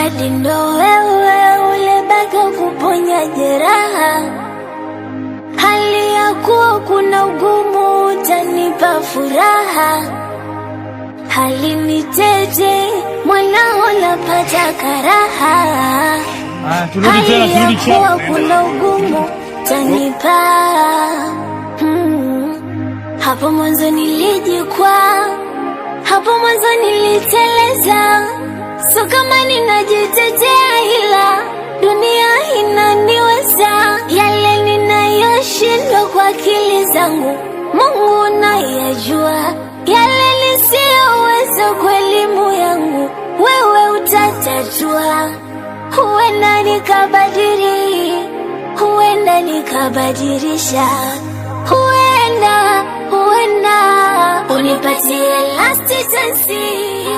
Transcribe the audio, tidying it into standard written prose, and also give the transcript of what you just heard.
ahadi ndo wewe ulebaki kuponya jeraha. Hali ya kuwa kuna ugumu utanipa furaha. Hali ni tete mwanao napata karaha. Hali ya kuwa kuna ugumu utanipa. Hapo mwanzo nilijikwaa, hapo mwanzo niliteleza. So kama ninajitetea ila dunia inaniweza. Yale ninayoshindwa kwa akili zangu Mungu unayajua. Yale nisiyoweza kwa elimu yangu wewe utatatua. Huenda nikabadili, huenda nikabadilisha. Huenda unipatie last chance.